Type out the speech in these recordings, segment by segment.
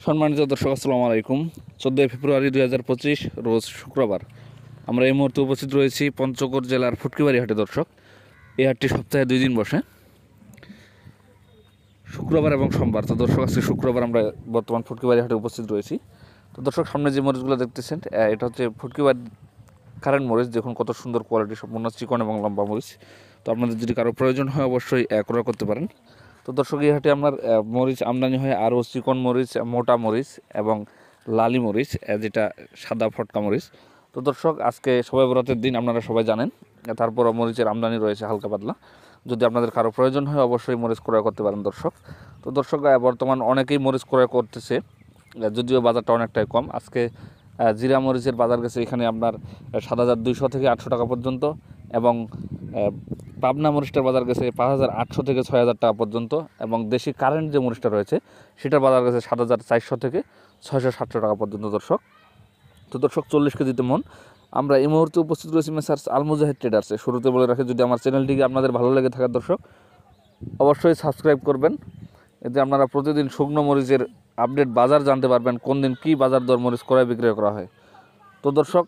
সম্মানিত দর্শক আসসালামু আলাইকুম। 14 ফেব্রুয়ারি 2025 রোজ শুক্রবার। আমরা এই মুহূর্তে উপস্থিত রয়েছি পঞ্চগড় জেলার ফুটকিবাড়ি হাটে। দর্শক, এই হাটটি সপ্তাহে 2 দিন বসে, শুক্রবার এবং সোমবার। তো দর্শক, আজকে শুক্রবার আমরা বর্তমান ফুটকিবাড়ি হাটে উপস্থিত রয়েছি। তো দর্শক, সামনে যে মরিচগুলো দেখতেছেন এটা হচ্ছে ফুটকিবাড়ি কারেন্ট মরিচ। দেখুন কত সুন্দর কোয়ালিটি, সম্পূর্ণ চিকন এবং লম্বা মরিচ। তো আপনাদের যদি কারো প্রয়োজন হয় অবশ্যই ক্রয় করতে পারেন। তো দর্শক, এই হাটে আপনার মরিচ আমদানি হয় আরও চিকন মরিচ, মোটা মরিচ এবং লালি মরিচ, যেটা সাদা ফটকা মরিচ। তো দর্শক, আজকে শবে বরাতের দিন, আপনারা সবাই জানেন। তারপরও মরিচের আমদানি রয়েছে হালকা পাতলা। যদি আপনাদের কারো প্রয়োজন হয় অবশ্যই মরিচ ক্রয় করতে পারেন দর্শক। তো দর্শক, বর্তমান অনেকেই মরিচ ক্রয় করতেছে, যদিও বাজারটা অনেকটাই কম। আজকে জিরা মরিচের বাজার গেছে এখানে আপনার 7,200 থেকে 800 টাকা পর্যন্ত, এবং পাবনা মরিচটার বাজার গেছে 5,800 থেকে 6,000 টাকা পর্যন্ত, এবং দেশি কারেন্ট যে মরিচটা রয়েছে সেটার বাজার গেছে 7,400 থেকে 600-700 টাকা পর্যন্ত দর্শক। তো দর্শক, 40 কেজিতে মন। আমরা এই মুহূর্তে উপস্থিত রয়েছি মেসার্স আল মুজাহিদ ট্রেডার্সে। শুরুতে বলে রাখি, যদি আমার চ্যানেলটিকে আপনাদের ভালো লেগে থাকার দর্শক অবশ্যই সাবস্ক্রাইব করবেন, এতে আপনারা প্রতিদিন শুকনো মরিচের আপডেট বাজার জানতে পারবেন, কোন দিন কী বাজার দর মরিচ ক্রয় বিক্রয় করা হয়। তো দর্শক,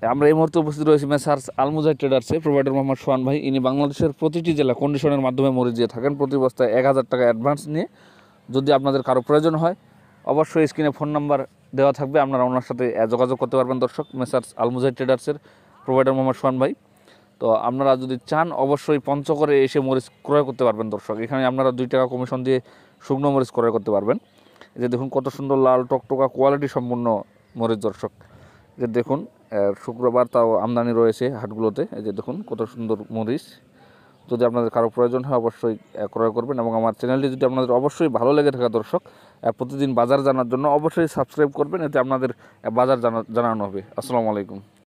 আমরা এই মুহূর্তে উপস্থিত রয়েছি মেসার্স আল মুজাহিদ ট্রেডার্সে। প্রোভাইডার মোহাম্মদ সোহান ভাই। ইনি বাংলাদেশের প্রতিটি জেলা কন্ডিশনের মাধ্যমে মরিচ দিয়ে থাকেন, প্রতি বস্তায় 1,000 টাকা অ্যাডভান্স নিয়ে। যদি আপনাদের কারো প্রয়োজন হয় অবশ্যই স্ক্রিনে ফোন নাম্বার দেওয়া থাকবে, আপনারা ওনার সাথে যোগাযোগ করতে পারবেন দর্শক। মেসার্স আল মুজাহিদ ট্রেডার্সের প্রোভাইডার মোহাম্মদ সোহান ভাই। তো আপনারা যদি চান অবশ্যই পঞ্চগড়ে এসে মরিচ ক্রয় করতে পারবেন দর্শক। এখানে আপনারা 2 টাকা কমিশন দিয়ে শুকনো মরিচ ক্রয় করতে পারবেন। এই যে দেখুন কত সুন্দর লাল টকটকা কোয়ালিটি সম্পূর্ণ মরিচ দর্শক। যে দেখুন, শুক্রবার তাও আমদানি রয়েছে হাটগুলোতে। এই যে দেখুন কত সুন্দর মরিচ। যদি আপনাদের কারো প্রয়োজন হয় অবশ্যই ক্রয় করবেন, এবং আমার চ্যানেলটি যদি আপনাদের অবশ্যই ভালো লেগে থাকা দর্শক, প্রতিদিন বাজার জানার জন্য অবশ্যই সাবস্ক্রাইব করবেন, এতে আপনাদের বাজার জানানো হবে। আসসালামু আলাইকুম।